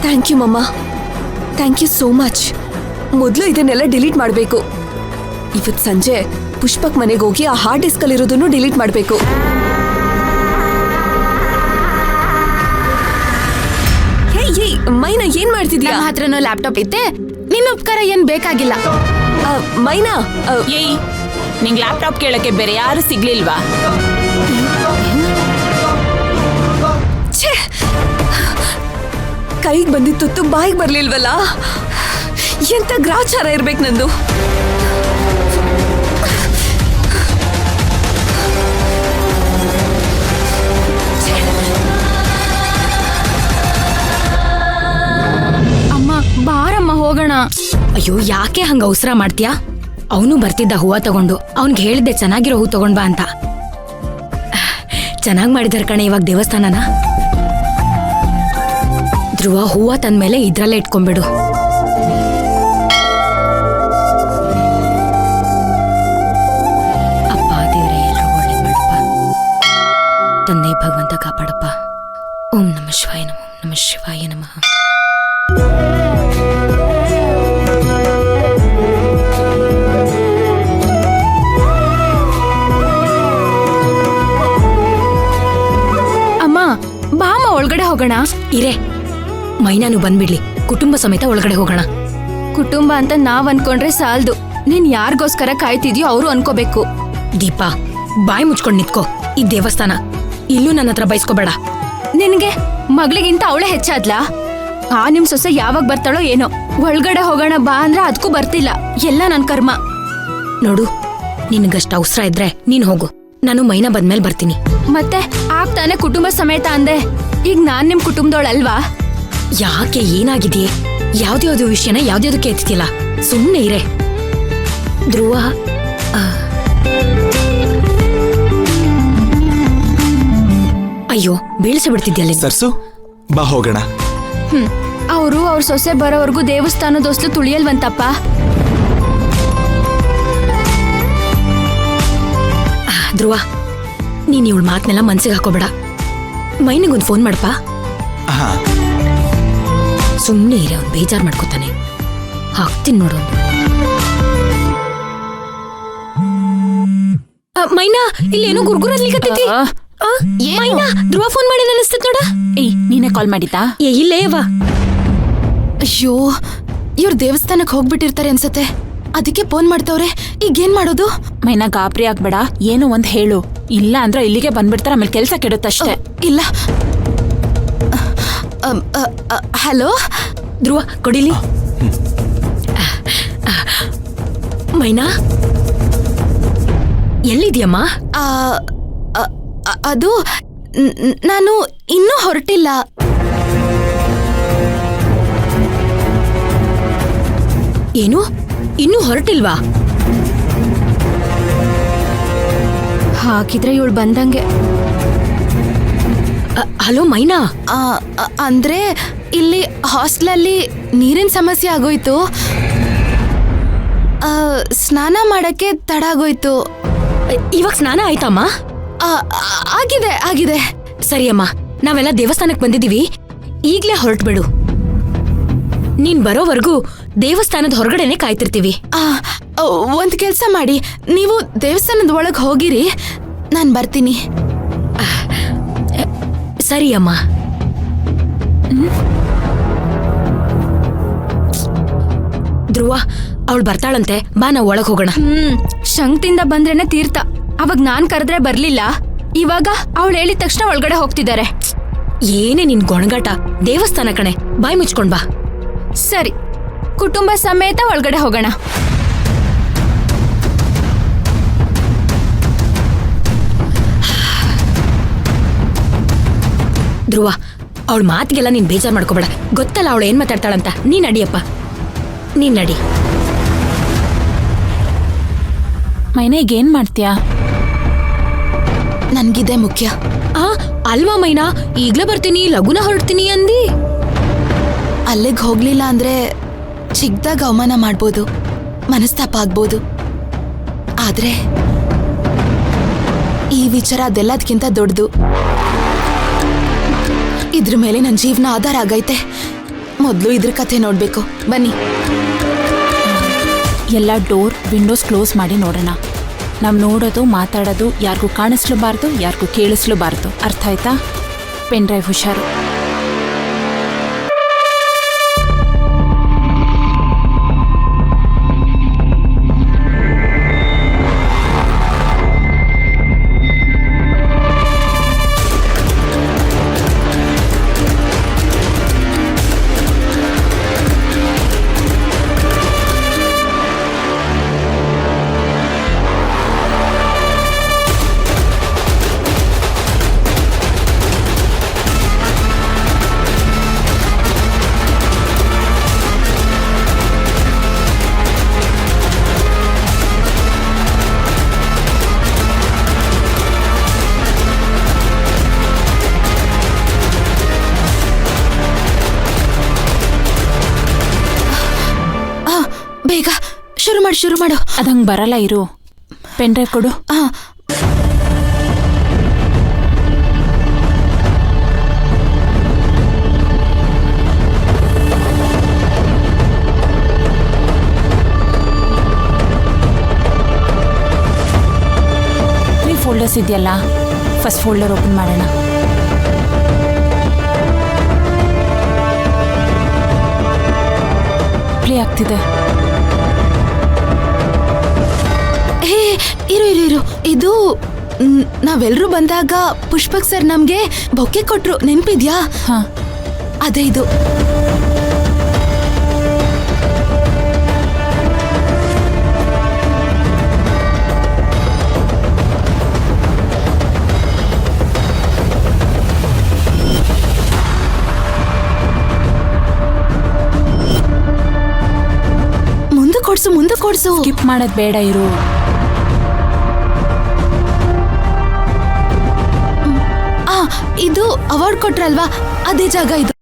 Thank you ಮಮ್ಮ, thank you so much. ಮೊದಲು ಇದನ್ನೆಲ್ಲ ಡಿಲೀಟ್ ಮಾಡಬೇಕು. ಇವತ್ತು ಸಂಜೆ ಪುಷ್ಪಕ್ ಮನೆಗೆ ಹೋಗಿ ಆ ಹಾರ್ಡ್ ಡಿಸ್ಕಲ್ಲಿ ಇರೋದನ್ನು ಡಿಲೀಟ್ ಮಾಡಬೇಕು. ಮೈನಾ ಏನ್ ಮಾಡ್ತಿದ್ಯಾ? ನಮ್ಮ ಹತ್ರನೂ ಲ್ಯಾಪ್ಟಾಪ್ ಇತ್ತೆ, ನಿನ್ನ ಉಪಕಾರ ಏನ್ ಬೇಕಾಗಿಲ್ಲ. ಮೈನಾ, ಏಯ್, ನಿಂಗ್ ಲ್ಯಾಪ್ಟಾಪ್ ಕೇಳಕ್ಕೆ ಬೇರೆ ಯಾರು ಸಿಗ್ಲಿಲ್ವಾ? ಕೈಗೆ ಬಂದಿದ್ದು ತುತ್ತು ಬಾಯಿಗೆ ಬರ್ಲಿಲ್ವಲ್ಲ. ಎಂತ ಗ್ರಾಚಾರ ಇರ್ಬೇಕು ನಂದು. ಅಮ್ಮ ಬಾರಮ್ಮ ಹೋಗೋಣ. ಅಯ್ಯೋ, ಯಾಕೆ ಹಂಗ ಅವಸರ ಮಾಡ್ತೀಯಾ? ಅವನು ಬರ್ತಿದ್ದ ಹೂವ ತಗೊಂಡು. ಅವನ್ಗೆ ಹೇಳಿದ್ದೆ ಚೆನ್ನಾಗಿರೋ ಹೂ ತಗೊಂಡ್ ಬಾ ಅಂತ. ಚೆನ್ನಾಗ್ ಮಾಡಿದಾರ ಕಣೆ ಇವಾಗ ದೇವಸ್ಥಾನನ. ಧ್ರುವ, ಹೂವ ತಂದ್ಮೇಲೆ ಇದ್ರಲ್ಲೇ ಇಟ್ಕೊಂಡ್ಬಿಡು. ಅಪ್ಪ ದೇವ್ರೆ, ಎಲ್ರೂ ಒಳ್ಳೇದ್ ಮಾಡಪ್ಪ. ತಂದೆ ಭಗವಂತ ಕಾಪಾಡಪ್ಪ. ಓಂ ನಮಃ ಶಿವಾಯ ನಮಃ. ನಮಃ ಶಿವಾಯ ನಮಃ. ಅಮ್ಮ ಬಾಮ ಒಳಗಡೆ ಹೋಗೋಣ. ಇರೇ, ಮೈನಾನು ಬಂದ್ಬಿಡ್ಲಿ. ಕುಟುಂಬ ಸಮೇತ ಒಳಗಡೆ ಹೋಗೋಣ. ಕುಟುಂಬ ಅಂತ ನಾವ್ ಅನ್ಕೊಂಡ್ರೆ ಸಾಲ್ದು. ನೀನ್ ಯಾರಿಗೋಸ್ಕರ ಕಾಯ್ತಿದ್ಯೋ ಅವರು ಅನ್ಕೋಬೇಕು. ದೀಪಾ, ಬಾಯಿ ಮುಚ್ಕೊಂಡ್ ನಿತ್ಕೋ. ಈ ದೇವಸ್ಥಾನ ಇಲ್ಲೂ ನನ್ನ ಹತ್ರ ಬೈಸ್ಕೋಬೇಡ. ನಿನ್ಗೆ ಮಗಳಿಗಿಂತ ಅವಳೇ ಹೆಚ್ಚಾದ್ಲಾ? ನಿಮ್ ಸೊಸೆ ಯಾವಾಗ ಬರ್ತಾಳೋ ಏನೋ. ಒಳಗಡೆ ಹೋಗೋಣ ಬಾ ಅಂದ್ರೆ ಅದಕ್ಕೂ ಬರ್ತಿಲ್ಲ. ಎಲ್ಲ ನನ್ ಕರ್ಮ. ನೋಡು, ನಿನ್ಗಷ್ಟ ಅವಸರ ಇದ್ರೆ ನೀನ್ ಹೋಗು. ನಾನು ಮೈನಾ ಬಂದ್ಮೇಲೆ ಬರ್ತೀನಿ. ಮತ್ತೆ ಆಗ್ತಾನೆ ಕುಟುಂಬ ಸಮೇತ ಅಂದೆ. ಈಗ ನಾನ್ ನಿಮ್ ಕುಟುಂಬದವಳಲ್ವಾ? ಯಾಕೆ, ಏನಾಗಿದೆಯೇ? ಯಾವ್ದ್ಯಾವ್ದು ವಿಷಯನ ಯಾವ್ದ್ಯಾವ್ದಕ್ಕೆ ಎತ್ತಿಲ್ಲ. ಸುಮ್ನೆ ಇರೇ. ಧ್ರುವ, ಅಯ್ಯೋ, ಬೀಳ್ಸಿ ಬಿಡ್ತಿದ್ಯಲ್ಲ. ಸರ್ಸು, ಬಾ ಹೋಗೋಣ. ಅವರು ಅವ್ರ ಸೊಸೆ ಬರೋವರೆಗೂ ದೇವಸ್ಥಾನದೋಸ್ಲು ತುಳಿಯಲ್ವಂತಪ್ಪ. ಧ್ರುವ, ನೀನ್ ಇವಳ ಮಾತ್ನೆಲ್ಲ ಮನ್ಸಿಗೆ ಹಾಕೋಬೇಡ. ಮೈನಿಗೊಂದು ಫೋನ್ ಮಾಡಪ್ಪ. ಸುಮ್ನೆ ಇರೇ, ಅವ್ನು ಬೇಜಾರ್ ಮಾಡ್ಕೋತಾನೆ. ಹಾಕ್ತೀನಿ ನೋಡು. ಮೈನಾ, ಇಲ್ಲೇನೋ ಗುರ್ಗುರಲಿಕತ್ತೈತಿ. ಮೈನಾ, ಧ್ರುವ ಫೋನ್ ಮಾಡಿ ಅನಿಸ್ತದ ನೋಡ. ಏಯ್, ನೀನೇ ಕಾಲ್ ಮಾಡಿತಾ? ಇಲ್ಲೇ ಯವ್ವ. ಅಯ್ಯೋ, ಇವ್ರ ದೇವಸ್ಥಾನಕ್ ಹೋಗ್ಬಿಟ್ಟಿರ್ತಾರೆ ಅನ್ಸತ್ತೆ. ಅದಕ್ಕೆ ಫೋನ್ ಮಾಡ್ತಾವ್ರೆ. ಈಗೇನ್ ಮಾಡೋದು? ಮೈನಾ, ಗಾಬರಿ ಆಗ್ಬೇಡ. ಏನೋ ಒಂದ್ ಹೇಳು. ಇಲ್ಲ ಅಂದ್ರೆ ಇಲ್ಲಿಗೆ ಬಂದ್ಬಿಡ್ತಾರ, ಆಮೇಲೆ ಕೆಲ್ಸ ಕೆಡುತ್ತಷ್ಟೇ. ಇಲ್ಲ. ಹಲೋ ಧ್ರುವ, ಕೊಡಿಲಿ. ಮೈನಾ, ಎಲ್ಲಿದ್ಯಮ್ಮ? ಅದು ನಾನು ಇನ್ನೂ ಹೊರಟಿಲ್ಲ. ಏನು, ಇನ್ನೂ ಹೊರಟಿಲ್ವಾ? ಹಾಗಿದ್ರೆ ಇವಳು ಬಂದಂಗೆ. ಹಲೋ ಮೈನಾ. ಅಂದ್ರೆ ಇಲ್ಲಿ ಹಾಸ್ಟೆಲಲ್ಲಿ ನೀರಿನ ಸಮಸ್ಯೆ ಆಗೋಯ್ತು. ಸ್ನಾನ ಮಾಡಕ್ಕೆ ತಡ ಆಗೋಯ್ತು. ಇವಾಗ ಸ್ನಾನ ಆಯ್ತಮ್ಮ? ಆಗಿದೆ ಆಗಿದೆ. ಸರಿ ಅಮ್ಮ, ನಾವೆಲ್ಲ ದೇವಸ್ಥಾನಕ್ಕೆ ಬಂದಿದೀವಿ. ಈಗ್ಲೇ ಹೊರಟ್ಬಿಡು. ನೀನ್ ಬರೋವರೆಗೂ ದೇವಸ್ಥಾನದ ಹೊರಗಡೆನೆ ಕಾಯ್ತಿರ್ತೀವಿ. ಒಂದ್ ಕೆಲ್ಸ ಮಾಡಿ, ನೀವು ದೇವಸ್ಥಾನದ ಒಳಗ್ ಹೋಗಿರಿ, ನಾನ್ ಬರ್ತೀನಿ. ಸರಿ ಅಮ್ಮ. ಧ್ರುವ, ಅವಳು ಬರ್ತಾಳಂತೆ. ಬಾ, ನಾವು ಒಳಗ್ ಹೋಗೋಣ. ಶಂಕ್ತಿಂದ ಬಂದ್ರೇನೆ ತೀರ್ಥ. ಅವಾಗ ನಾನ್ ಕರೆದ್ರೆ ಬರ್ಲಿಲ್ಲ. ಇವಾಗ ಅವಳು ಹೇಳಿದ ತಕ್ಷಣ ಒಳಗಡೆ ಹೋಗ್ತಿದ್ದಾರೆ. ಏನೇ ನಿನ್ ಗೊಣಗಾಟ? ದೇವಸ್ಥಾನ ಕಣೆ, ಬಾಯಿ ಮುಚ್ಕೊಂಡ್ ಬಾ. ಸರಿ, ಕುಟುಂಬ ಸಮೇತ ಒಳಗಡೆ ಹೋಗೋಣ. ಧ್ರುವ, ಅವಳ ಮಾತಿಗೆಲ್ಲ ನೀನ್ ಬೇಜಾರ್ ಮಾಡ್ಕೋಬೇಡ. ಗೊತ್ತಲ್ಲ ಅವಳು ಏನ್ ಮಾತಾಡ್ತಾಳಂತ. ನೀನ್ ನಡಿಯಪ್ಪ, ನೀನ್ ನಡಿ. ಮೈನಾ, ಈಗ ಏನ್ ಮಾಡ್ತೀಯಾ? ನನ್ಗಿದೆ ಮುಖ್ಯ. ಅಲ್ವಾ ಮೈನಾ, ಈಗ್ಲೇ ಬರ್ತೀನಿ, ಲಗುನ ಹೊರಡ್ತೀನಿ ಅಂದಿ. ಅಲ್ಲಿಗೆ ಹೋಗ್ಲಿಲ್ಲ ಅಂದ್ರೆ ಚಿಕ್ಕದಾಗ ಅವಮಾನ ಮಾಡ್ಬೋದು, ಮನಸ್ತಾಪ ಆಗ್ಬೋದು. ಆದ್ರೆ ಈ ವಿಚಾರ ಅದೆಲ್ಲದಕ್ಕಿಂತ ದೊಡ್ಡದು. ಇದ್ರ ಮೇಲೆ ನನ್ನ ಜೀವನ ಆಧಾರ ಆಗೈತೆ. ಮೊದ್ಲು ಇದ್ರ ಕಥೆ ನೋಡ್ಬೇಕು ಬನ್ನಿ. ಎಲ್ಲ ಡೋರ್ ವಿಂಡೋಸ್ ಕ್ಲೋಸ್ ಮಾಡಿ ನೋಡೋಣ. ನಾವು ನೋಡೋದು ಮಾತಾಡೋದು ಯಾರಿಗೂ ಕಾಣಿಸ್ಲೂಬಾರ್ದು, ಯಾರಿಗೂ ಕೇಳಿಸ್ಲೂಬಾರ್ದು. ಅರ್ಥ ಆಯ್ತಾ? ಪೆನ್ ಡ್ರೈವ್ ಹುಷಾರು. ಬೇಗ ಶುರು ಮಾಡು. ಅದಂಗೆ ಬರಲ್ಲ, ಇರು. ಪೆನ್ ಡ್ರೈವ್ ಕೊಡು. ಫೋಲ್ಡರ್ಸ್ ಇದೆಯಲ್ಲ, ಫಸ್ಟ್ ಫೋಲ್ಡರ್ ಓಪನ್ ಮಾಡೋಣ. ಪ್ಲೇ ಆಗ್ತಿದೆ. ಇರು ಇದು ನಾವೆಲ್ಲರೂ ಬಂದಾಗ ಪುಷ್ಪಕ್ ಸರ್ ನಮ್ಗೆ ಬೊಕ್ಕೆ ಕೊಟ್ರು, ನೆನ್ಪಿದ್ಯಾ? ಹಾ, ಅದೇ ಇದು. ಮುಂದೆ ಕೊಡ್ಸು. ಸ್ಕಿಪ್ ಮಾಡೋದು ಬೇಡ, ಇರು. ಇದು ಅವಾರ್ಡ್ ಕೊಟ್ರಲ್ವಾ, ಅದೇ ಜಾಗ ಇದು.